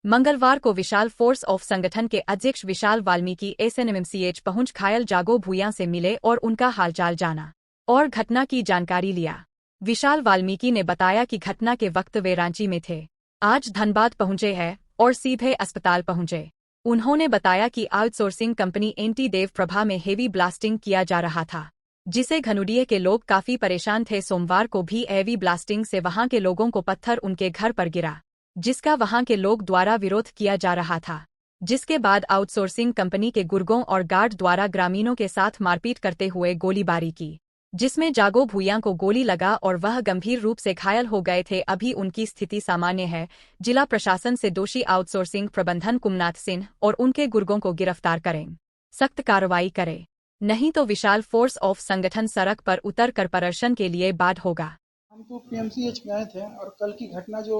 मंगलवार को विशाल force of संगठन के अध्यक्ष विशाल वाल्मीकि एसएनएमसीएच पहुंच घायल जागो भूया से मिले और उनका हालचाल जाना और घटना की जानकारी लिया। विशाल वाल्मीकि ने बताया कि घटना के वक्त वे रांची में थे, आज धनबाद पहुंचे हैं और सीधे अस्पताल पहुंचे। उन्होंने बताया कि आउटसोर्सिंग कंपनी एनटी देव प्रभा में हेवी ब्लास्टिंग किया जा रहा था, जिसे घनुडिये के लोग काफी परेशान थे। सोमवार को भी हेवी ब्लास्टिंग से वहां के लोगों को पत्थर उनके घर पर गिरा, जिसका वहां के लोग द्वारा विरोध किया जा रहा था, जिसके बाद आउटसोर्सिंग कंपनी के गुर्गों और गार्ड द्वारा ग्रामीणों के साथ मारपीट करते हुए गोलीबारी की, जिसमें जागो भूया को गोली लगा और वह गंभीर रूप से घायल हो गए थे। अभी उनकी स्थिति सामान्य है। जिला प्रशासन से दोषी आउटसोर्सिंग प्रबंधन कुमनाथ सिंह और उनके गुर्गों को गिरफ्तार करें, सख्त कार्रवाई करें, नहीं तो विशाल फोर्स ऑफ संगठन सड़क पर उतर कर प्रदर्शन के लिए बाध्य होगा। हम तो पीएमसीएच गए थे और कल की घटना जो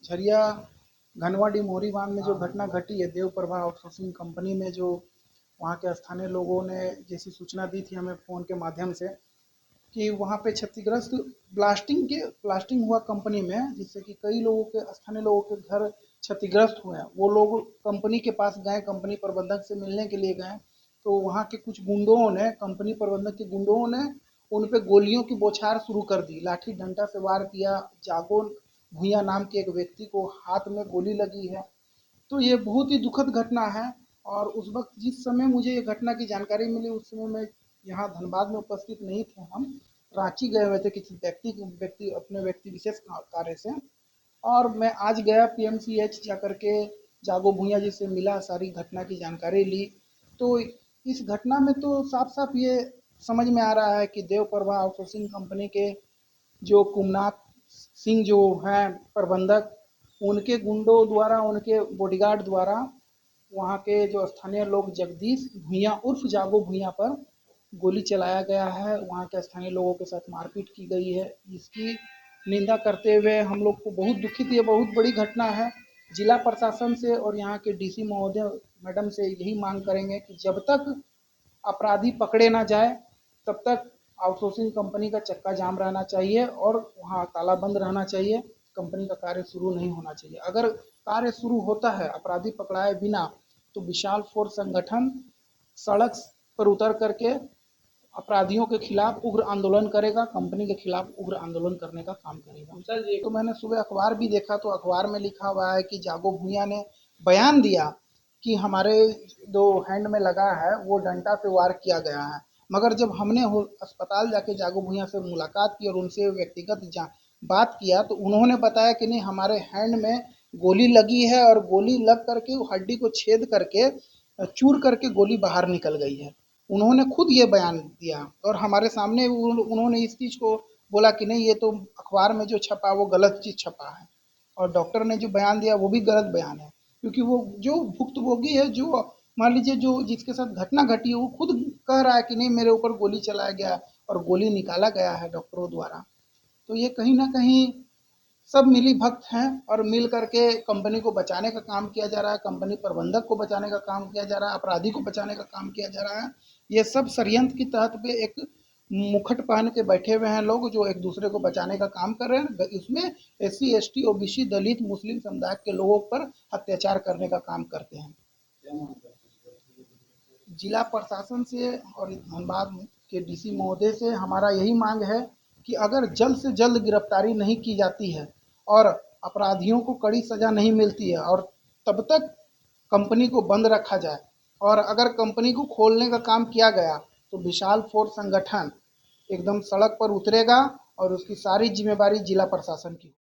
झरिया घनवाडी मोरी बांध में जो घटना घटी है, देव प्रभा आउटसोर्सिंग कंपनी में, जो वहाँ के स्थानीय लोगों ने जैसी सूचना दी थी हमें फ़ोन के माध्यम से कि वहाँ पे क्षतिग्रस्त ब्लास्टिंग हुआ कंपनी में, जिससे कि कई लोगों के स्थानीय लोगों के घर क्षतिग्रस्त हुए हैं। वो लोग कंपनी के पास गए, कंपनी प्रबंधक से मिलने के लिए गए, तो वहाँ के कुछ गुंडों ने, कंपनी प्रबंधक के गुंडों ने उन पे गोलियों की बौछार शुरू कर दी, लाठी डंडा से वार किया। जागो भूया नाम के एक व्यक्ति को हाथ में गोली लगी है। तो ये बहुत ही दुखद घटना है। और उस वक्त जिस समय मुझे ये घटना की जानकारी मिली, उस समय मैं यहाँ धनबाद में उपस्थित नहीं थे, हम रांची गए हुए थे किसी अपने व्यक्ति विशेष कार्य से। और मैं आज गया पीएमसीएच जा करके जागो भूया जी से मिला, सारी घटना की जानकारी ली। तो इस घटना में तो साफ साफ ये समझ में आ रहा है कि देव प्रभा आउटसोर्सिंग कंपनी के जो कुमनाथ सिंह जो हैं प्रबंधक, उनके गुंडों द्वारा, उनके बॉडीगार्ड द्वारा वहाँ के जो स्थानीय लोग जगदीश भूया उर्फ जागो भूया पर गोली चलाया गया है। वहाँ के स्थानीय लोगों के साथ मारपीट की गई है। इसकी निंदा करते हुए हम लोग को बहुत दुखित, ये बहुत बड़ी घटना है। जिला प्रशासन से और यहाँ के डीसी महोदय मैडम से यही मांग करेंगे कि जब तक अपराधी पकड़े ना जाए तब तक आउटसोर्सिंग कंपनी का चक्का जाम रहना चाहिए और वहाँ ताला बंद रहना चाहिए, कंपनी का कार्य शुरू नहीं होना चाहिए। अगर कार्य शुरू होता है अपराधी पकड़ाए बिना, तो विशाल फोर्स संगठन सड़क पर उतर करके अपराधियों के खिलाफ उग्र आंदोलन करेगा, कंपनी के खिलाफ उग्र आंदोलन करने का काम करेगा। तो मैंने सुबह अखबार भी देखा, तो अखबार में लिखा हुआ है कि जागो भूया ने बयान दिया कि हमारे जो हैंड में लगा है वो डंडा से वार किया गया है। मगर जब हमने अस्पताल जाके जागो भूया से मुलाकात की और उनसे व्यक्तिगत बात किया, तो उन्होंने बताया कि नहीं, हमारे हैंड में गोली लगी है और गोली लग करके वो हड्डी को छेद करके चूर करके गोली बाहर निकल गई है। उन्होंने खुद ये बयान दिया और हमारे सामने उन्होंने इस चीज़ को बोला कि नहीं, ये तो अखबार में जो छपा वो गलत चीज़ छपा है, और डॉक्टर ने जो बयान दिया वो भी गलत बयान है। क्योंकि वो जो भुक्तभोगी है, जो मान लीजिए जो जिसके साथ घटना घटी है, वो खुद कह रहा है कि नहीं, मेरे ऊपर गोली चलाया गया और गोली निकाला गया है डॉक्टरों द्वारा। तो ये कहीं ना कहीं सब मिली भक्त हैं और मिल करके कंपनी को बचाने का काम किया जा रहा है, कंपनी प्रबंधक को बचाने का काम किया जा रहा है, अपराधी को बचाने का काम किया जा रहा है। ये सब षड्यंत्र की तहत पे एक मुखट पहन के बैठे हुए हैं लोग, जो एक दूसरे को बचाने का काम कर रहे हैं। इसमें एससी, एसटी, ओबीसी, दलित, मुस्लिम समुदाय के लोगों पर अत्याचार करने का काम करते हैं। जिला प्रशासन से और धनबाद के डीसी महोदय से हमारा यही मांग है कि अगर जल्द से जल्द गिरफ्तारी नहीं की जाती है और अपराधियों को कड़ी सजा नहीं मिलती है, और तब तक कंपनी को बंद रखा जाए, और अगर कंपनी को खोलने का काम किया गया तो विशाल फोर्स संगठन एकदम सड़क पर उतरेगा और उसकी सारी जिम्मेदारी जिला प्रशासन की।